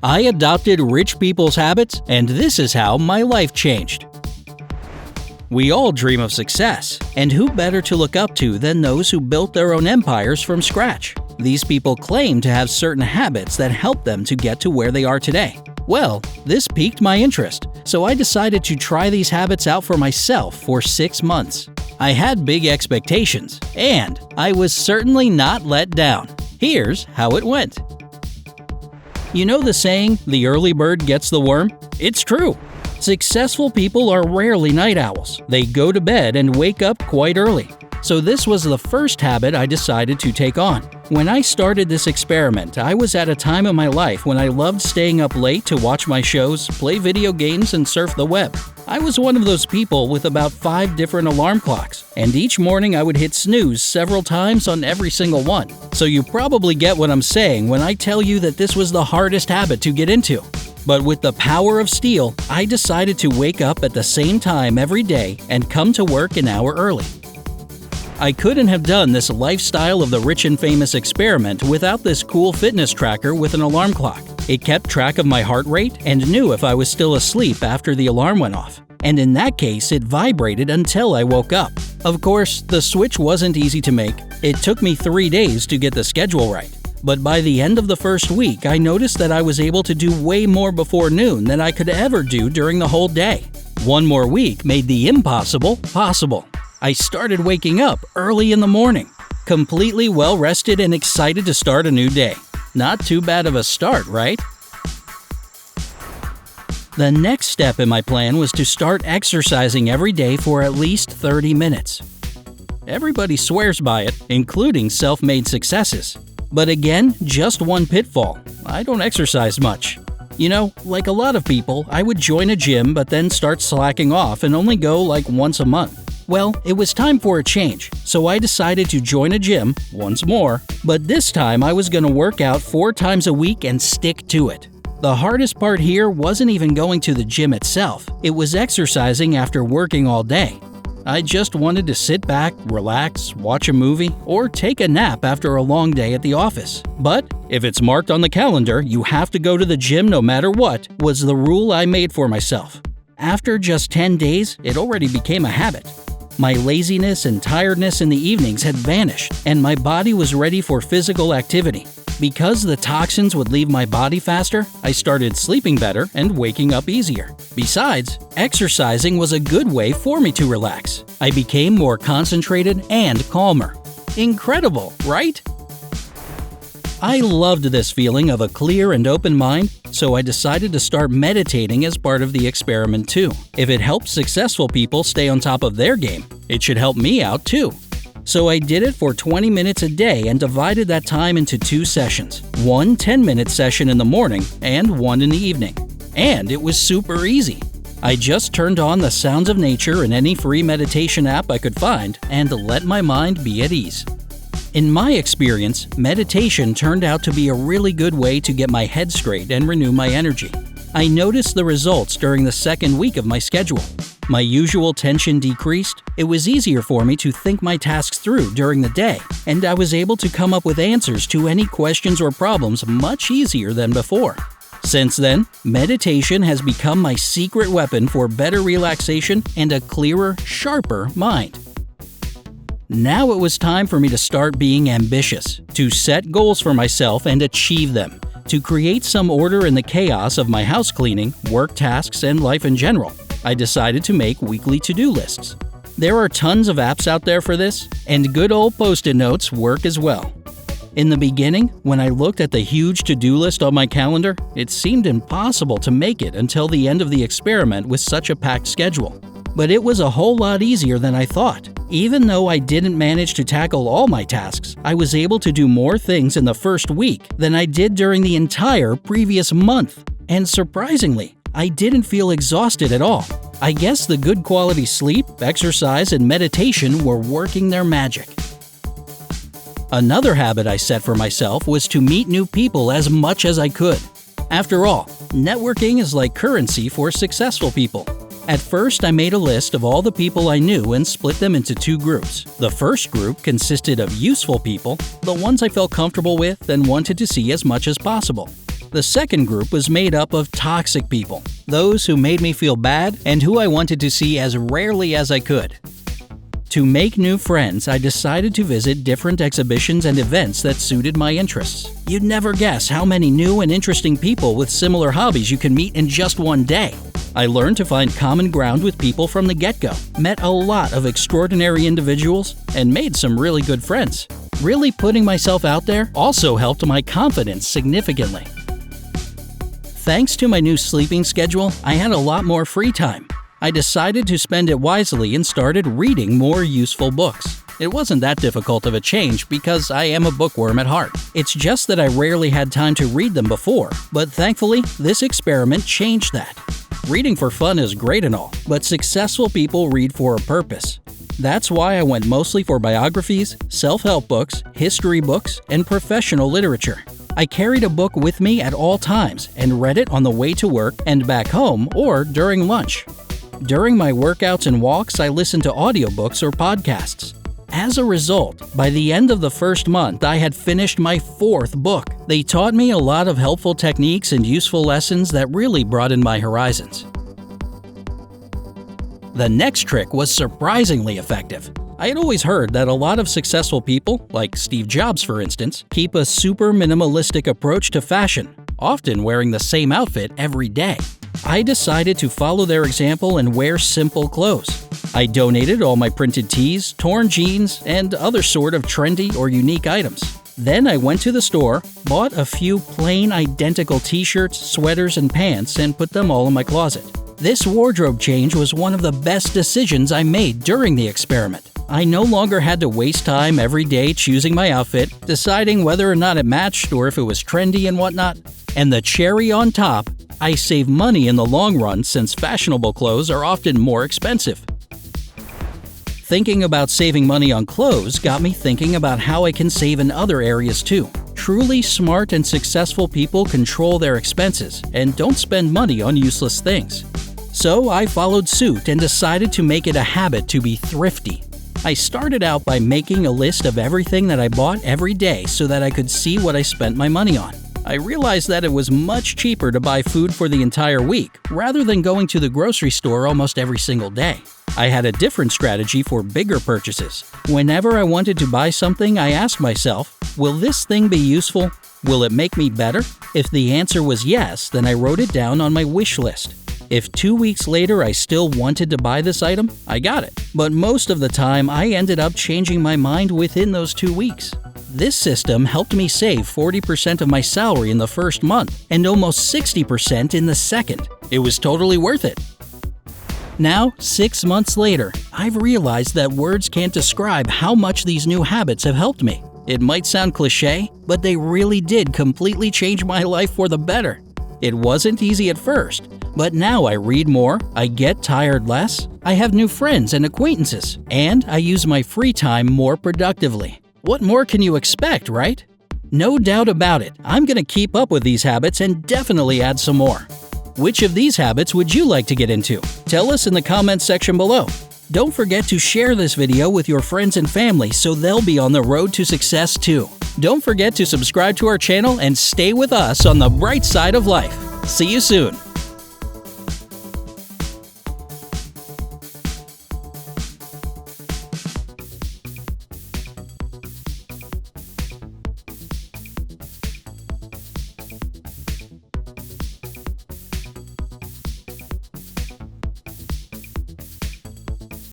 I adopted rich people's habits, and this is how my life changed. We all dream of success, and who better to look up to than those who built their own empires from scratch? These people claim to have certain habits that help them to get to where they are today. Well, this piqued my interest, so I decided to try these habits out for myself for 6 months. I had big expectations, and I was certainly not let down. Here's how it went. You know the saying, the early bird gets the worm? It's true. Successful people are rarely night owls. They go to bed and wake up quite early. So this was the first habit I decided to take on. When I started this experiment, I was at a time in my life when I loved staying up late to watch my shows, play video games, and surf the web. I was one of those people with about 5 different alarm clocks, and each morning I would hit snooze several times on every single one. So you probably get what I'm saying when I tell you that this was the hardest habit to get into. But with the power of steel, I decided to wake up at the same time every day and come to work an hour early. I couldn't have done this lifestyle of the rich and famous experiment without this cool fitness tracker with an alarm clock. It kept track of my heart rate and knew if I was still asleep after the alarm went off. And in that case, it vibrated until I woke up. Of course, the switch wasn't easy to make. It took me 3 days to get the schedule right. But by the end of the first week, I noticed that I was able to do way more before noon than I could ever do during the whole day. One more week made the impossible possible. I started waking up early in the morning, completely well-rested and excited to start a new day. Not too bad of a start, right? The next step in my plan was to start exercising every day for at least 30 minutes. Everybody swears by it, including self-made successes. But again, just one pitfall. I don't exercise much. You know, like a lot of people, I would join a gym but then start slacking off and only go like once a month. Well, it was time for a change, so I decided to join a gym once more, but this time I was going to work out 4 times a week and stick to it. The hardest part here wasn't even going to the gym itself, it was exercising after working all day. I just wanted to sit back, relax, watch a movie, or take a nap after a long day at the office. But if it's marked on the calendar, you have to go to the gym no matter what, was the rule I made for myself. After just 10 days, it already became a habit. My laziness and tiredness in the evenings had vanished, and my body was ready for physical activity. Because the toxins would leave my body faster, I started sleeping better and waking up easier. Besides, exercising was a good way for me to relax. I became more concentrated and calmer. Incredible, right? I loved this feeling of a clear and open mind, so I decided to start meditating as part of the experiment too. If it helps successful people stay on top of their game, it should help me out too. So I did it for 20 minutes a day and divided that time into 2 sessions. One 10-minute session in the morning and one in the evening. And it was super easy. I just turned on the sounds of nature in any free meditation app I could find and let my mind be at ease. In my experience, meditation turned out to be a really good way to get my head straight and renew my energy. I noticed the results during the second week of my schedule. My usual tension decreased, it was easier for me to think my tasks through during the day, and I was able to come up with answers to any questions or problems much easier than before. Since then, meditation has become my secret weapon for better relaxation and a clearer, sharper mind. Now it was time for me to start being ambitious, to set goals for myself and achieve them, to create some order in the chaos of my house cleaning, work tasks, and life in general. I decided to make weekly to-do lists. There are tons of apps out there for this, and good old Post-it notes work as well. In the beginning, when I looked at the huge to-do list on my calendar, it seemed impossible to make it until the end of the experiment with such a packed schedule. But it was a whole lot easier than I thought. Even though I didn't manage to tackle all my tasks, I was able to do more things in the first week than I did during the entire previous month. And surprisingly, I didn't feel exhausted at all. I guess the good quality sleep, exercise, and meditation were working their magic. Another habit I set for myself was to meet new people as much as I could. After all, networking is like currency for successful people. At first, I made a list of all the people I knew and split them into 2 groups. The first group consisted of useful people, the ones I felt comfortable with and wanted to see as much as possible. The second group was made up of toxic people, those who made me feel bad and who I wanted to see as rarely as I could. To make new friends, I decided to visit different exhibitions and events that suited my interests. You'd never guess how many new and interesting people with similar hobbies you can meet in just one day. I learned to find common ground with people from the get-go, met a lot of extraordinary individuals, and made some really good friends. Really putting myself out there also helped my confidence significantly. Thanks to my new sleeping schedule, I had a lot more free time. I decided to spend it wisely and started reading more useful books. It wasn't that difficult of a change because I am a bookworm at heart. It's just that I rarely had time to read them before, but thankfully, this experiment changed that. Reading for fun is great and all, but successful people read for a purpose. That's why I went mostly for biographies, self-help books, history books, and professional literature. I carried a book with me at all times and read it on the way to work and back home or during lunch. During my workouts and walks, I listened to audiobooks or podcasts. As a result, by the end of the first month, I had finished my 4th book. They taught me a lot of helpful techniques and useful lessons that really broadened my horizons. The next trick was surprisingly effective. I had always heard that a lot of successful people, like Steve Jobs for instance, keep a super minimalistic approach to fashion, often wearing the same outfit every day. I decided to follow their example and wear simple clothes. I donated all my printed tees, torn jeans, and other sort of trendy or unique items. Then I went to the store, bought a few plain identical t-shirts, sweaters, and pants, and put them all in my closet. This wardrobe change was one of the best decisions I made during the experiment. I no longer had to waste time every day choosing my outfit, deciding whether or not it matched or if it was trendy and whatnot. And the cherry on top, I save money in the long run since fashionable clothes are often more expensive. Thinking about saving money on clothes got me thinking about how I can save in other areas too. Truly smart and successful people control their expenses and don't spend money on useless things. So I followed suit and decided to make it a habit to be thrifty. I started out by making a list of everything that I bought every day so that I could see what I spent my money on. I realized that it was much cheaper to buy food for the entire week rather than going to the grocery store almost every single day. I had a different strategy for bigger purchases. Whenever I wanted to buy something, I asked myself, will this thing be useful? Will it make me better? If the answer was yes, then I wrote it down on my wish list. If 2 weeks later I still wanted to buy this item, I got it. But most of the time, I ended up changing my mind within those 2 weeks. This system helped me save 40% of my salary in the first month and almost 60% in the second. It was totally worth it. Now, 6 months later, I've realized that words can't describe how much these new habits have helped me. It might sound cliche, but they really did completely change my life for the better. It wasn't easy at first, but now I read more, I get tired less, I have new friends and acquaintances, and I use my free time more productively. What more can you expect, right? No doubt about it, I'm gonna keep up with these habits and definitely add some more. Which of these habits would you like to get into? Tell us in the comments section below. Don't forget to share this video with your friends and family so they'll be on the road to success too. Don't forget to subscribe to our channel and stay with us on the bright side of life. See you soon.